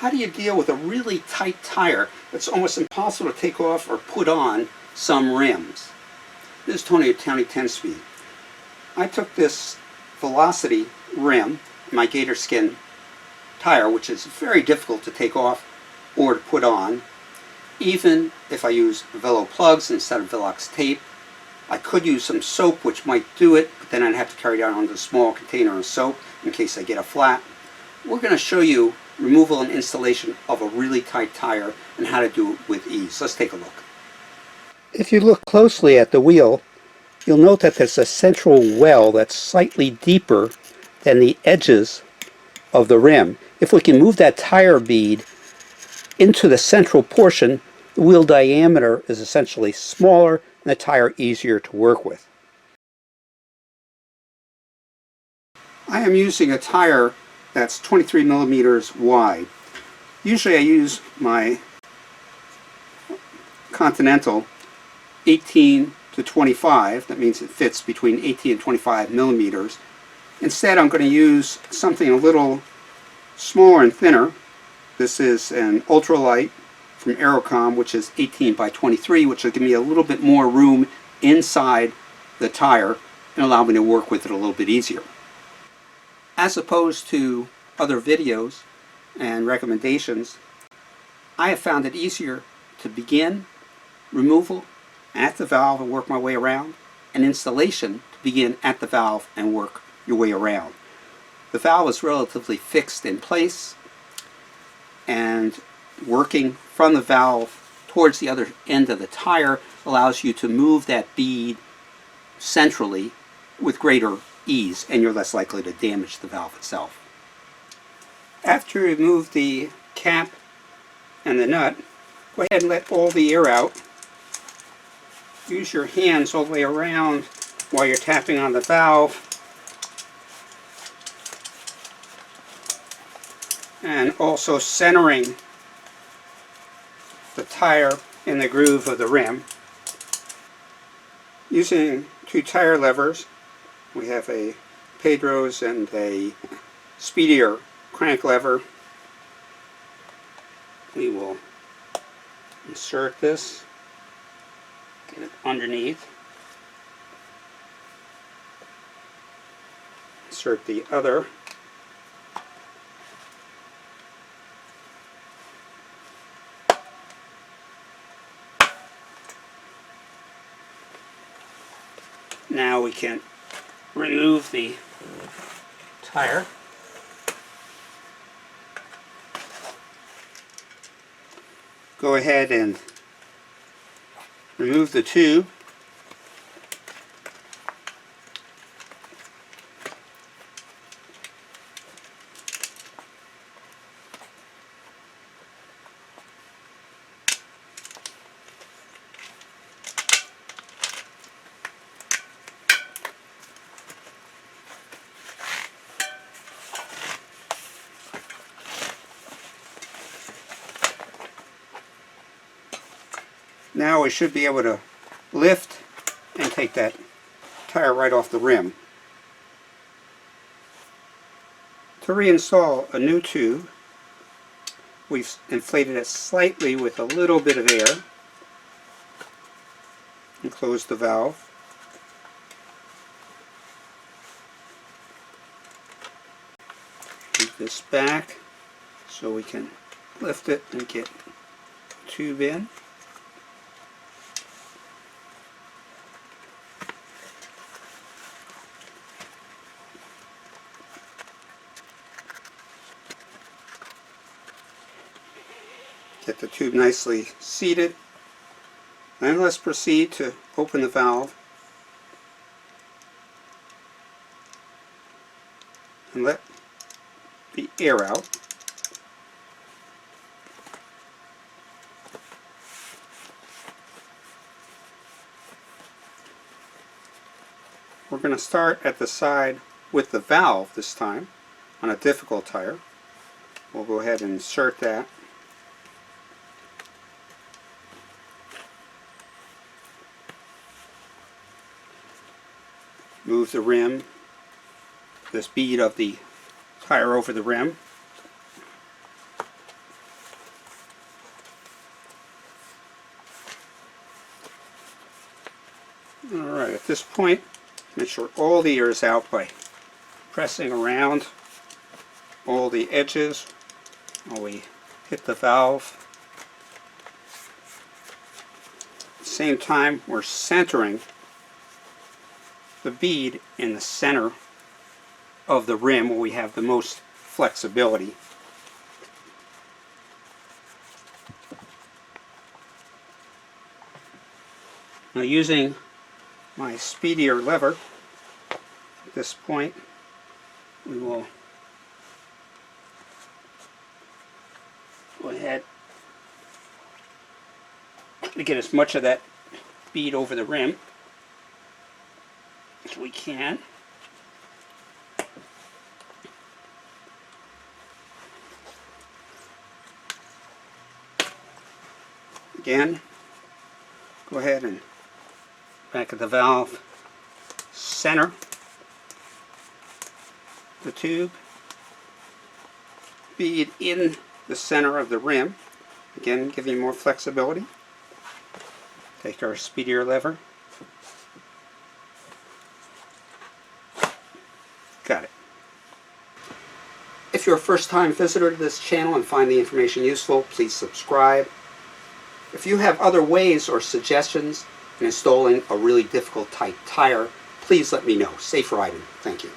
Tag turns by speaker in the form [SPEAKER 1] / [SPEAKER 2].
[SPEAKER 1] how do you deal with a really tight tire that's almost impossible to take off or put on some rims? This is Tony at Tony 10 Speed. I took this Velocity rim, my gator skin tire, which is very difficult to take off or to put on. Even if I use veloplugs instead of velox tape, I could use some soap, which might do it, but then I'd have to carry down onto a small container of soap in case I get a flat. We're going to show you removal and installation of a really tight tire and how to do it with ease. Let's take a look. If you look closely at the wheel, you'll note that there's a central well that's slightly deeper than the edges of the rim. If we can move that tire bead into the central portion, the wheel diameter is essentially smaller and the tire easier to work with. I am using a tire that's 23 millimeters wide. Usually I use my Continental 18 to 25. That means it fits between 18 and 25 millimeters. Instead, I'm going to use something a little smaller and thinner. This is an ultralight from Aerocom, which is 18 by 23, which will give me a little bit more room inside the tire and allow me to work with it a little bit easier. As opposed to other videos and recommendations, I have found it easier to begin removal at the valve and work my way around, and installation to begin at the valve and work your way around. The valve is relatively fixed in place, and working from the valve towards the other end of the tire allows you to move that bead centrally with greater ease, and you're less likely to damage the valve itself. After you remove the cap and the nut, go ahead and let all the air out. Use your hands all the way around while you're tapping on the valve, and also centering the tire in the groove of the rim. Using two tire levers, we have a Pedro's and a speedier crank lever. We will insert this, get it underneath, insert the other, now we can remove the tire. Go ahead and remove the tube. Now we should be able to lift and take that tire right off the rim. To reinstall a new tube, we've inflated it slightly with a little bit of air and close the valve. Move this back so we can lift it and get the tube in. Get the tube nicely seated. Then let's proceed to open the valve and let the air out. We're going to start at the side with the valve this time on a difficult tire. We'll go ahead and insert that. Move the rim, this bead of the tire over the rim. Alright, at this point, make sure all the air is out by pressing around all the edges while we hit the valve. At the same time, we're centering the bead in the center of the rim where we have the most flexibility. Now, using my speedier lever, at this point, we will go ahead to get as much of that bead over the rim as we can. Again, go ahead and back of the valve, center the tube, bead in the center of the rim, again giving more flexibility. Take our speedier lever, got it. If you're a first-time visitor to this channel and find the information useful, please subscribe. If you have other ways or suggestions in installing a really difficult type tire, please let me know. Safe riding. Thank you.